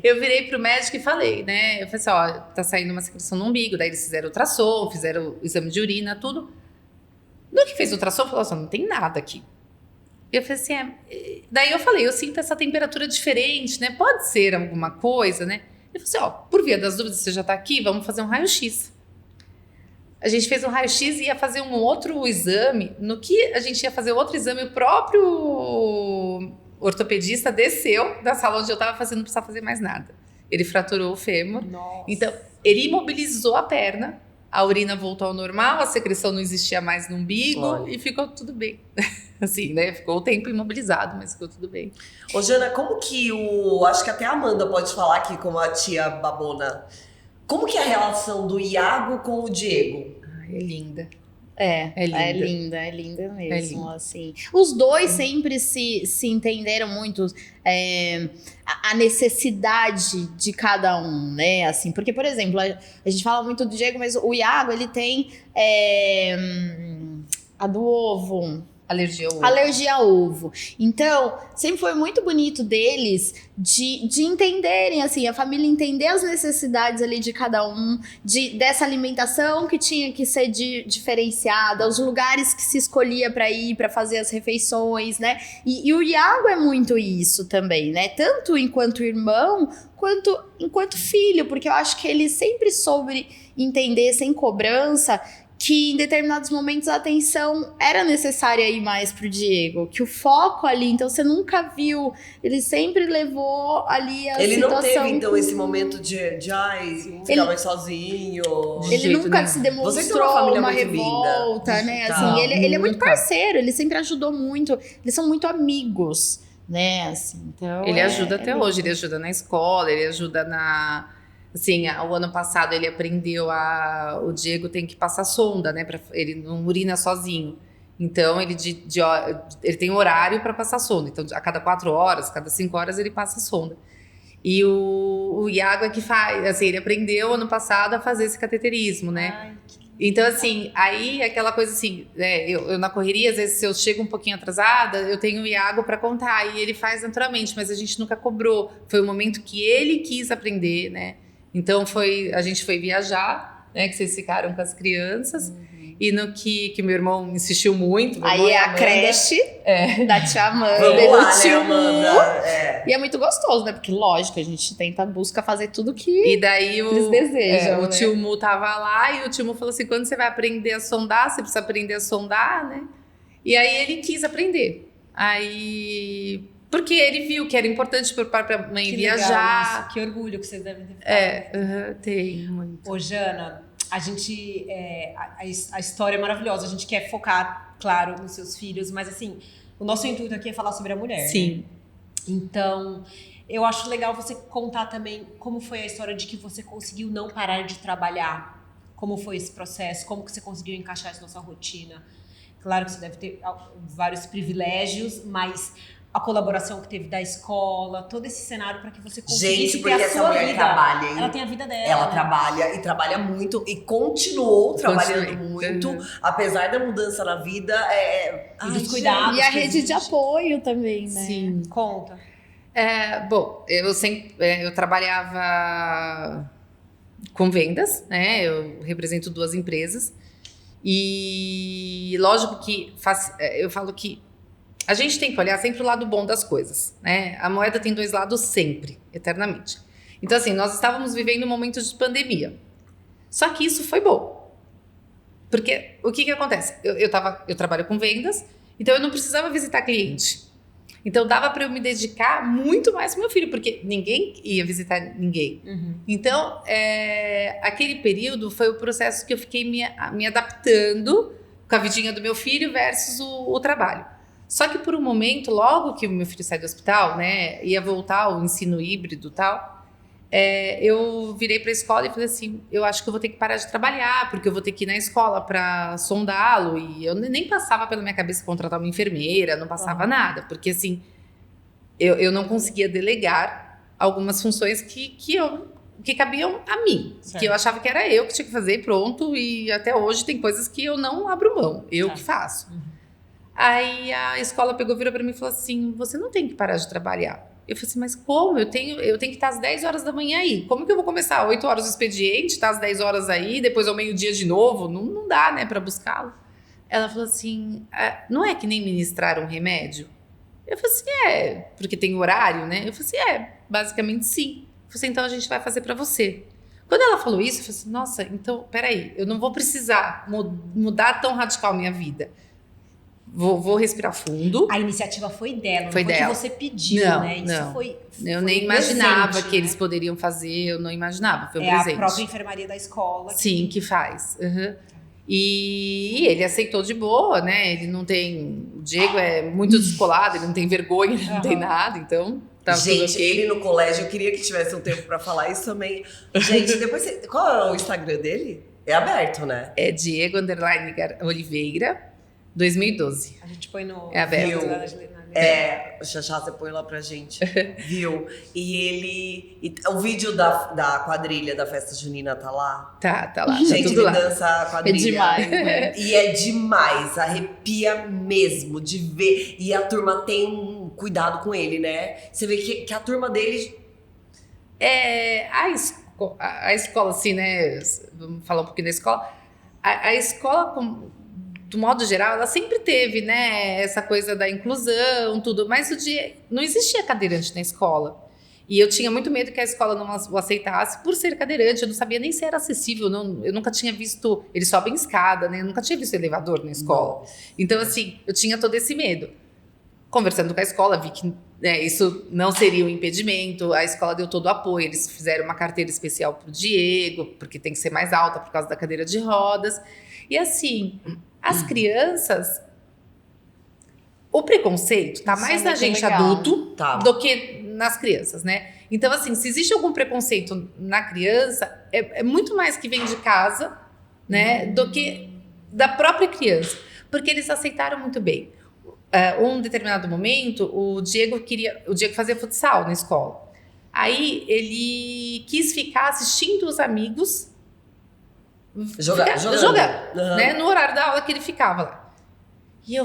eu virei pro médico e falei, né? Eu falei assim, ó, tá saindo uma secreção no umbigo. Daí eles fizeram ultrassom, fizeram o exame de urina, tudo. No que fez o ultrassom, falou assim, não tem nada aqui. Eu falei assim, daí eu falei, eu sinto essa temperatura diferente, né? Pode ser alguma coisa, né? Ele falou assim, ó, por via das dúvidas, você já tá aqui, vamos fazer um raio-x. A gente fez um raio-x e ia fazer um outro exame. No que a gente ia fazer outro exame, o próprio ortopedista desceu da sala onde eu estava fazendo, não precisava fazer mais nada. Ele fraturou o fêmur. Nossa. Então, ele imobilizou a perna, a urina voltou ao normal, a secreção não existia mais no umbigo. Olha. E ficou tudo bem. Assim, né? Ficou o tempo imobilizado, mas ficou tudo bem. Ô, Jana, como que acho que até a Amanda pode falar aqui como a tia babona. Como que é a relação do Iago com o Diego? Ai, é linda. É linda. é linda mesmo, linda. assim. Os dois sempre se entenderam muito a necessidade de cada um, né, assim, porque, por exemplo, a gente fala muito do Diego, mas o Iago, ele tem a do ovo, Alergia a ovo. Então, sempre foi muito bonito deles de entenderem, assim, a família entender as necessidades ali de cada um, dessa alimentação que tinha que ser diferenciada, os lugares que se escolhia para ir, para fazer as refeições, né? E o Iago é muito isso também, né? Tanto enquanto irmão, quanto enquanto filho, porque eu acho que ele sempre soube entender, sem cobrança, que em determinados momentos a atenção era necessária ir mais pro Diego, que o foco ali, então você nunca viu, ele sempre levou ali a ele situação... Ele não teve, então, esse momento de ficar mais sozinho? Ele nunca se demonstrou uma revolta, linda. Né? Assim, ele é muito parceiro, ele sempre ajudou muito, eles são muito amigos, né? Assim, então ele ajuda até hoje, ele ajuda na escola, ele ajuda na... Assim, o ano passado ele aprendeu o Diego tem que passar sonda, né? Ele não urina sozinho. Então, ele tem horário para passar sonda. Então, a cada 4 horas, cada 5 horas, ele passa sonda. E o Iago é que faz, assim, ele aprendeu ano passado a fazer esse cateterismo, né? Ai, então, assim, aí aquela coisa assim, né, eu na correria, às vezes se eu chego um pouquinho atrasada, eu tenho o Iago para contar, e ele faz naturalmente, mas a gente nunca cobrou. Foi o momento que ele quis aprender, né? Então a gente foi viajar, né? Que vocês ficaram com as crianças. E no que meu irmão insistiu muito. Aí é a creche da tia Amanda. Vamos lá, do tio Amanda. E é muito gostoso, né? Porque, lógico, a gente busca fazer tudo que e daí eles desejam. O tio Mu tava lá e o tio Mu falou assim: quando você vai aprender a sondar, você precisa aprender a sondar, né? E aí ele quis aprender. Porque ele viu que era importante para a mãe viajar. Que orgulho que vocês devem ter feito. Tem muito. Ô, Jana, a gente... a história é maravilhosa. A gente quer focar, claro, nos seus filhos. Mas, assim, o nosso intuito aqui é falar sobre a mulher. Sim. Né? Então, eu acho legal você contar também como foi a história de que você conseguiu não parar de trabalhar. Como foi esse processo? Como que você conseguiu encaixar isso na sua rotina? Claro que você deve ter vários privilégios, mas... a colaboração que teve da escola, todo esse cenário para que você conseguisse ter a sua vida. Trabalha, hein? Ela tem a vida dela. Ela né? trabalha e trabalha muito e continuou trabalhando muito, apesar da mudança na vida. E dos cuidados. E a rede de apoio também, né? Sim, conta. Bom, eu trabalhava com vendas, né? Eu represento 2 empresas. E lógico que eu falo que a gente tem que olhar sempre o lado bom das coisas, né? A moeda tem 2 lados sempre, eternamente. Então, assim, nós estávamos vivendo um momento de pandemia. Só que isso foi bom. Porque o que acontece? Eu trabalho com vendas, então eu não precisava visitar cliente. Então, dava para eu me dedicar muito mais pro meu filho, porque ninguém ia visitar ninguém. Uhum. Então, aquele período foi o processo que eu fiquei me adaptando com a vidinha do meu filho versus o trabalho. Só que por um momento, logo que o meu filho sai do hospital, né, ia voltar ao ensino híbrido e tal, eu virei para a escola e falei assim, eu acho que eu vou ter que parar de trabalhar, porque eu vou ter que ir na escola para sondá-lo, e eu nem passava pela minha cabeça contratar uma enfermeira, não passava nada, porque assim, eu não conseguia delegar algumas funções que cabiam a mim, certo. Que eu achava que era eu que tinha que fazer, pronto, e até hoje tem coisas que eu não abro mão, eu que faço. Aí a escola virou pra mim e falou assim, você não tem que parar de trabalhar. Eu falei assim, mas como? Eu tenho que estar às 10 horas da manhã aí. Como que eu vou começar às 8 horas o expediente, estar às 10 horas aí, depois ao meio-dia de novo? Não dá, né, pra buscá-lo. Ela falou assim, não é que nem ministrar um remédio? Eu falei assim, porque tem horário, né? Eu falei assim, basicamente sim. Eu falei assim, então a gente vai fazer pra você. Quando ela falou isso, eu falei assim, nossa, então, peraí, eu não vou precisar mudar tão radical minha vida. Vou respirar fundo. A iniciativa foi dela, foi dela. Que você pediu, não, né? Isso não. foi eu nem imaginava presente, que eles poderiam fazer, eu não imaginava, foi um presente. A própria enfermaria da escola. Sim, que faz. Uhum. E ele aceitou de boa, né? Ele não tem... O Diego é muito descolado, ele não tem vergonha, ele não tem nada, então... Gente, ele no colégio, eu queria que tivesse um tempo pra falar isso também. Gente, depois qual é o Instagram dele? É aberto, né? É Diego _Oliveira 2012. A gente põe no... É aberto. O Xaxá, você põe lá pra gente, viu? O vídeo da quadrilha da festa junina tá lá? Tá lá. Gente, tá tudo ele lá. dança a É quadrilha. demais, né? E é demais, arrepia mesmo de ver. E a turma tem um cuidado com ele, né? Você vê que a turma dele... A escola, assim, né? Vamos falar um pouquinho da escola. A escola, do modo geral, ela sempre teve, né? Essa coisa da inclusão, tudo. Mas não existia cadeirante na escola. E eu tinha muito medo que a escola não o aceitasse por ser cadeirante. Eu não sabia nem se era acessível. Eu nunca tinha visto... Eles sobem escada, né? Eu nunca tinha visto elevador na escola. Nossa. Então, assim, eu tinha todo esse medo. Conversando com a escola, vi que isso não seria um impedimento. A escola deu todo o apoio. Eles fizeram uma carteira especial pro Diego, porque tem que ser mais alta por causa da cadeira de rodas. E assim, as crianças... O preconceito tá Isso mais é na muito gente legal. adulto Tá. do que nas crianças, né? Então, assim, se existe algum preconceito na criança, é muito mais que vem de casa, né? Do que da própria criança. Porque eles aceitaram muito bem. Um determinado momento, o Diego fazia futsal na escola. Aí ele quis ficar assistindo os amigos Jogando. jogar, Uhum. né? No horário da aula que ele ficava lá. E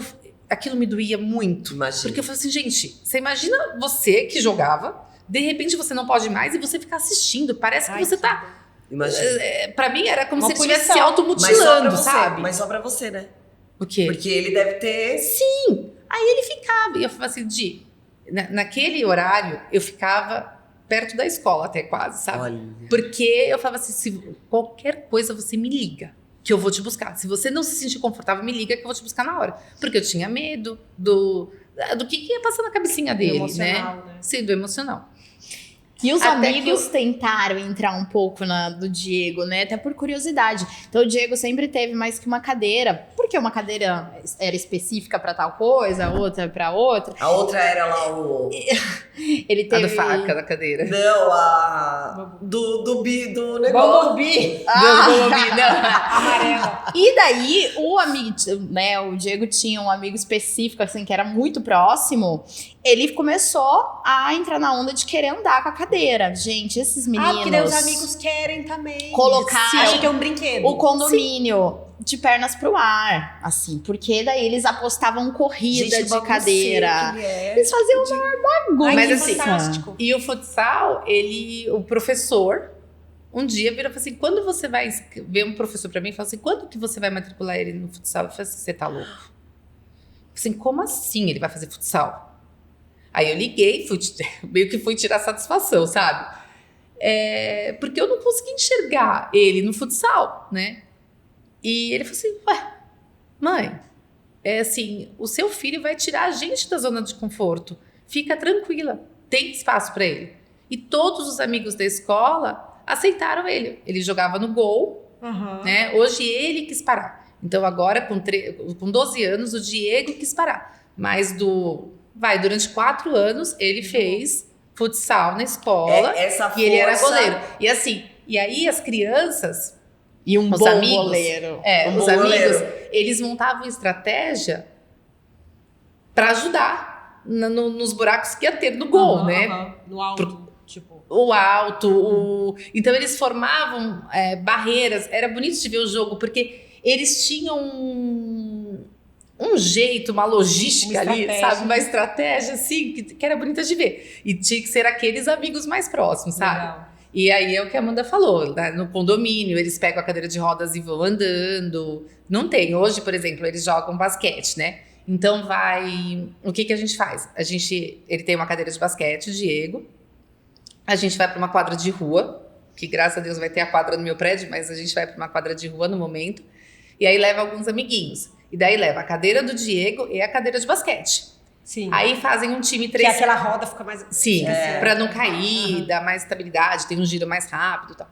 aquilo me doía muito. Imagina. Porque eu falei assim, gente, você imagina você que jogava, de repente você não pode mais e você ficar assistindo. Parece que você tá... Imagina. Pra mim era como Uma se ele estivesse se punição. Mas só pra automutilando, você, sabe? mas só pra você, né? O quê? Porque ele deve ter... Sim. Aí ele ficava. E eu falava assim, naquele horário, eu ficava perto da escola até quase, sabe? Olha. Porque eu falava assim, se qualquer coisa você me liga, que eu vou te buscar. Se você não se sentir confortável, me liga que eu vou te buscar na hora. Porque eu tinha medo do que ia passar na cabecinha dele, emocional, né? Sim, do emocional. E os Até amigos tentaram entrar um pouco do Diego, né? Até por curiosidade. Então o Diego sempre teve mais que uma cadeira. Porque uma cadeira era específica pra tal coisa, a outra pra outra. A outra era lá o... Ele A teve... do faca da cadeira. Não, a... Do negócio. Bumblebee. Amarela. E daí, o amigo, né, o Diego tinha um amigo específico, assim, que era muito próximo. Ele começou a entrar na onda de querer andar com a cadeira. Gente, esses meninos... Porque daí os amigos querem também. Colocaram Acha que é um brinquedo. o condomínio de pernas pro ar, assim. Porque daí eles apostavam corrida Gente, de bagunceiro cadeira. que ele é. Eles faziam uma bagunça. Ai, Mas que assim, fantástico. E o futsal, o professor, um dia virou e falou assim, quando você vai... Veio um professor pra mim e falou assim, quando que você vai matricular ele no futsal? Eu falei assim, você tá louco? Eu falei assim, como assim ele vai fazer futsal? Aí eu liguei, meio que fui tirar satisfação, sabe? Porque eu não consegui enxergar ele no futsal, né? E ele falou assim, ué, mãe, assim, o seu filho vai tirar a gente da zona de conforto. Fica tranquila, tem espaço para ele. E todos os amigos da escola aceitaram ele. Ele jogava no gol, Uhum. né? Hoje ele quis parar. Então agora, com 12 anos, o Diego quis parar. Mas durante 4 anos, ele fez futsal na escola Essa e ele era força- goleiro. E assim, e aí as crianças, E um os bom amigos, goleiro. Um os bom amigos, goleiro. eles montavam estratégia para ajudar nos buracos que ia ter no gol, Uhum, né? uhum. No alto, tipo... O alto, então eles formavam barreiras. Era bonito de ver o jogo, porque eles tinham um jeito, uma logística Uma ali, estratégia. sabe? Uma estratégia, assim, que era bonita de ver. E tinha que ser aqueles amigos mais próximos, sabe? Legal. E aí é o que a Amanda falou, né? No condomínio, eles pegam a cadeira de rodas e vão andando. Não tem. Hoje, por exemplo, eles jogam basquete, né? Então o que a gente faz? Ele tem uma cadeira de basquete, o Diego. A gente vai para uma quadra de rua, que graças a Deus vai ter a quadra no meu prédio, mas a gente vai para uma quadra de rua no momento. E aí leva alguns amiguinhos. E daí leva a cadeira do Diego e a cadeira de basquete. Sim. Aí fazem um time que 3. aquela roda fica mais... Sim, pra não cair, Uhum. dar mais estabilidade, tem um giro mais rápido e tal.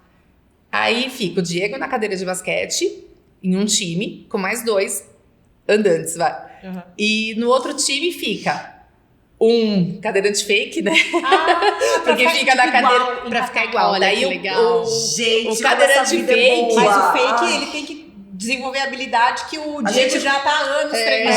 Aí fica o Diego na cadeira de basquete, em um time, com mais 2 andantes, vai. Uhum. E no outro time fica um cadeirante fake, né? Porque fica na cadeira pra ficar igual. Olha Daí que legal. Gente, o como cadeirante essa vida é fake, boa. Mas o Ah. fake, ele tem que desenvolver a habilidade que o A Diego gente- já tá há anos treinando.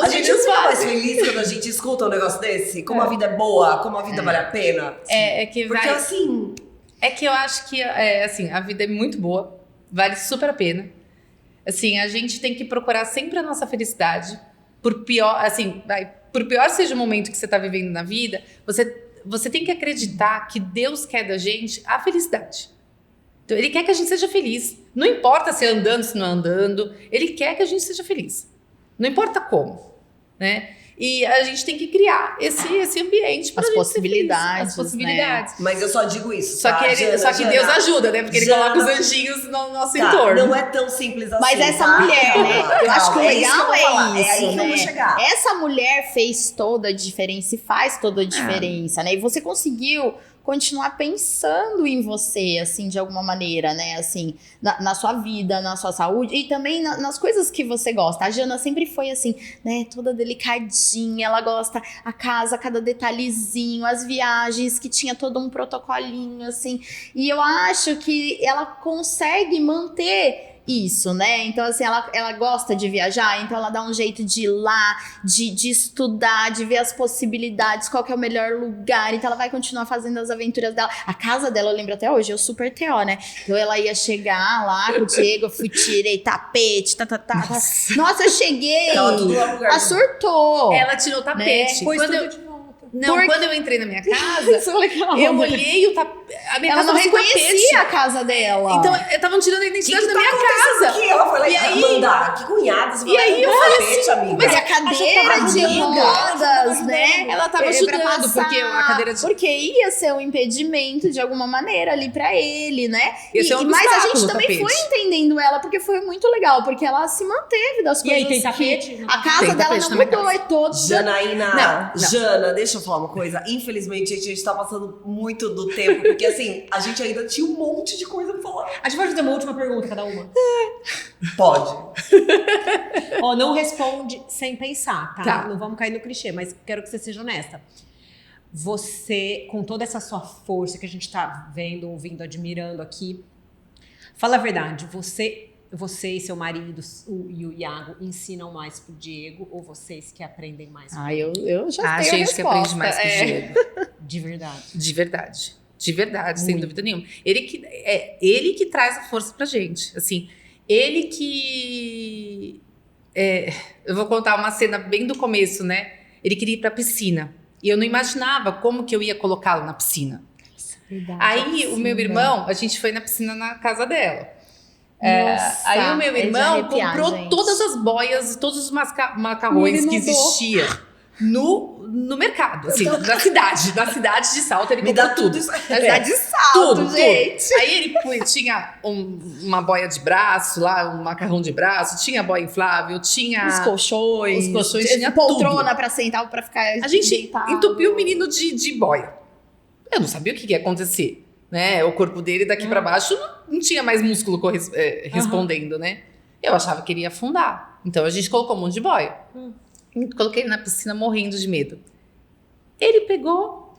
A gente não fica mais feliz quando a gente escuta um negócio desse? Como a vida é boa, como a vida vale a pena. É que Porque vai... assim, É que eu acho que, assim, a vida é muito boa, vale super a pena. Assim, a gente tem que procurar sempre a nossa felicidade. Por pior, assim, por pior seja o momento que você tá vivendo na vida, você tem que acreditar que Deus quer da gente a felicidade. Então, Ele quer que a gente seja feliz. Não importa se é andando, se não é andando, Ele quer que a gente seja feliz. Não importa como, né? E a gente tem que criar esse ambiente para As gente possibilidades, ser feliz. As possibilidades. mas eu só digo isso. Só tá? que, Jana, Deus Jana. ajuda, né? Porque Ele Jana. coloca os anjinhos no nosso Tá, entorno. não é tão simples assim. Mas essa tá? mulher, né? Calma, Eu acho que o calma, isso que eu legal vou falar, é isso, É aí que eu vou né? chegar. Essa mulher fez toda a diferença e faz toda a diferença, né? E você conseguiu continuar pensando em você, assim, de alguma maneira, né? Assim, na sua vida, na sua saúde e também nas coisas que você gosta. A Jana sempre foi assim, né? Toda delicadinha, ela gosta a casa, cada detalhezinho, as viagens, que tinha todo um protocolinho, assim. E eu acho que ela consegue manter isso, né? Então, assim, ela gosta de viajar, então ela dá um jeito de ir lá, de estudar, de ver as possibilidades, qual que é o melhor lugar. Então, ela vai continuar fazendo as aventuras dela. A casa dela, eu lembro até hoje, eu super TO, né? Então, ela ia chegar lá com o Diego, eu fui, tirei tapete, Nossa, eu cheguei! Tava tudo no lugar. Ela surtou! Ela tirou o tapete. Pôs Quando tudo eu, de volta. não, Por- quando eu entrei na minha casa, Isso é legal. eu olhei o tapete. A minha Ela casa não tinha reconhecia a casa dela. Então, estavam tirando a O que identidade que da tá minha acontecendo casa. aqui? Ela foi lá E aí- mandar. Que cunhadas. E aí eu falei tapete, amiga. Mas a Achou que cadeira tava de amiga. rodas, né? Ela tava Pra ajudando, passar, porque a cadeira de... Porque ia ser um impedimento de alguma maneira ali pra ele, né? Ia ser um Mas a obstáculo gente o também tapete. foi entendendo ela, porque foi muito legal, porque ela se manteve das E aí, coisas tem que... tapete? A casa Tem dela tapete não na minha mudou, casa. é toda... Janaína, Não. Jana, deixa eu falar uma coisa. Infelizmente, gente, a gente tá passando muito do tempo, porque assim, a gente ainda tinha um monte de coisa pra falar. A gente vai fazer uma última pergunta, cada uma. Pode. Ó, não responde sem pensar, tá? Tá. Não vamos cair no clichê, mas quero que você seja honesta. Você, com toda essa sua força que a gente tá vendo, ouvindo, admirando aqui, fala a verdade, você e seu marido e o Iago ensinam mais pro Diego ou vocês que aprendem mais? Eu já A tenho gente a que resposta. aprende mais que o Diego. De verdade. De verdade. De verdade, sem Muito. dúvida nenhuma. Ele que traz a força pra gente. Assim, ele que... eu vou contar uma cena bem do começo, né? Ele queria ir pra piscina. E eu não imaginava como que eu ia colocá-lo na piscina. Verdade, Aí, o meu sim, irmão, a gente foi na piscina na casa dela. Nossa, Aí o meu é de irmão arrepiar, comprou gente. todas as boias e todos os macarrões Ele que mandou. existiam no mercado, assim, na cidade de Salto. Ele Me comprou dá tudo isso. Na cidade de Salto, tudo. gente. Aí ele tinha uma boia de braço lá, um macarrão de braço, tinha boia inflável, tinha... Os colchões. Os colchões, de- tinha poltrona tudo. pra sentar, pra ficar A gente deitado. entupiu o menino de boia. Eu não sabia o que ia acontecer, né? O corpo dele daqui pra baixo não tinha mais músculo respondendo, né? Eu achava que ele ia afundar. Então a gente colocou um monte de boia. Coloquei ele na piscina morrendo de medo. Ele pegou,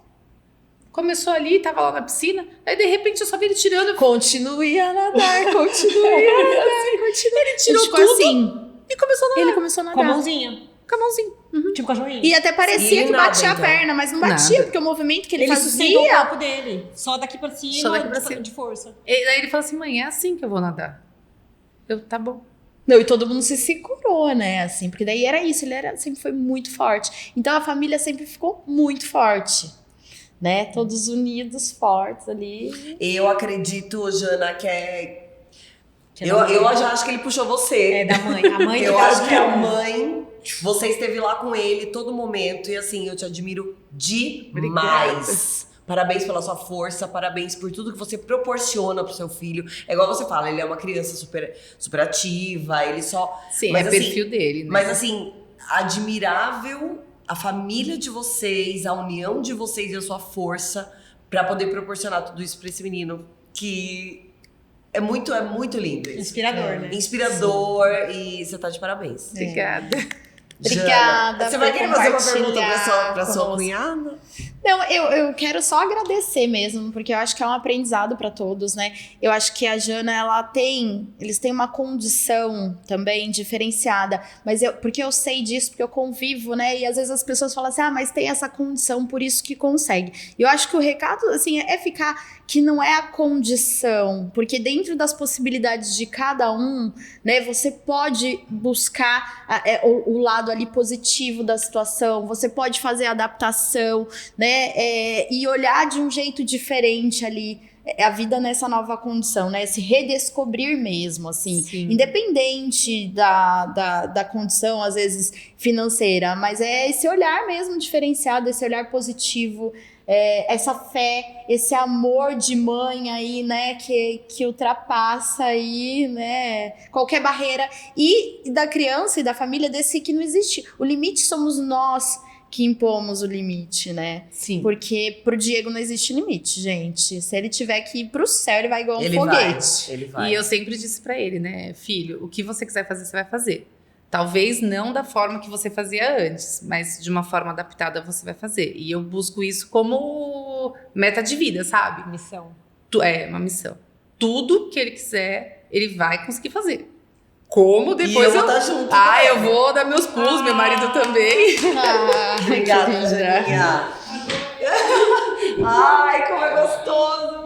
começou ali, tava lá na piscina, aí de repente eu só vi ele tirando. Continue a nadar, continue a nadar, continue. Ele tirou ficou tudo assim. e começou a nadar Ele começou a Com a nadar. mãozinha. com a mãozinha. Tipo cachorrinho. E até parecia E que nada, batia então. a perna, mas não batia, Nada. porque o movimento que ele Ele sustentou o fazia... corpo dele. Só daqui pra cima, Só daqui pra cima. de força. E aí ele falou assim: mãe, é assim que eu vou nadar. Eu, tá bom. Não, e todo mundo se segurou, né, assim, porque daí era isso, sempre foi muito forte. Então a família sempre ficou muito forte, né, todos unidos, fortes ali. Eu acredito, Jana, que é... Que Eu já acho que ele puxou você. É da mãe. A mãe Eu que acho que a dá- mãe, você esteve lá com ele todo momento e assim, eu te admiro demais. Parabéns pela sua força, parabéns por tudo que você proporciona pro seu filho. É igual você fala, ele é uma criança super, super ativa, ele só... Sim, Mas é assim, perfil dele, né? Mas assim, admirável a família de vocês, a união de vocês e a sua força pra poder proporcionar tudo isso pra esse menino, que é muito lindo isso. Inspirador, né? Inspirador e você tá de parabéns. Obrigada. Obrigada Jana, você vai por querer fazer uma pergunta compartilhar pra sua conosco. cunhada? Não, eu quero só agradecer mesmo, porque eu acho que é um aprendizado para todos, né? Eu acho que a Jana, eles têm uma condição também diferenciada, mas porque eu sei disso, porque eu convivo, né? E às vezes as pessoas falam assim, mas tem essa condição, por isso que consegue. E eu acho que o recado, assim, é ficar que não é a condição, porque dentro das possibilidades de cada um, né, você pode buscar o lado ali positivo da situação, você pode fazer adaptação, né, e olhar de um jeito diferente ali a vida nessa nova condição, né, se redescobrir mesmo, assim, Sim. independente da condição, às vezes, financeira, mas é esse olhar mesmo diferenciado, esse olhar positivo, essa fé, esse amor de mãe aí, né, que ultrapassa aí, né, qualquer barreira, e da criança e da família desse que não existe. O limite somos nós que impomos o limite, né? Sim. Porque pro Diego não existe limite, gente. Se ele tiver que ir pro céu, ele vai igual um foguete. Ele vai. E eu sempre disse pra ele, né, filho, o que você quiser fazer, você vai fazer. Talvez não da forma que você fazia antes, mas de uma forma adaptada você vai fazer. E eu busco isso como meta de vida, sabe? Missão. É uma missão. Tudo que ele quiser, ele vai conseguir fazer. Como depois eu vou estar junto. eu vou dar meus pulos, meu marido também. Obrigada, querida. Janinha. Ai, como é gostoso.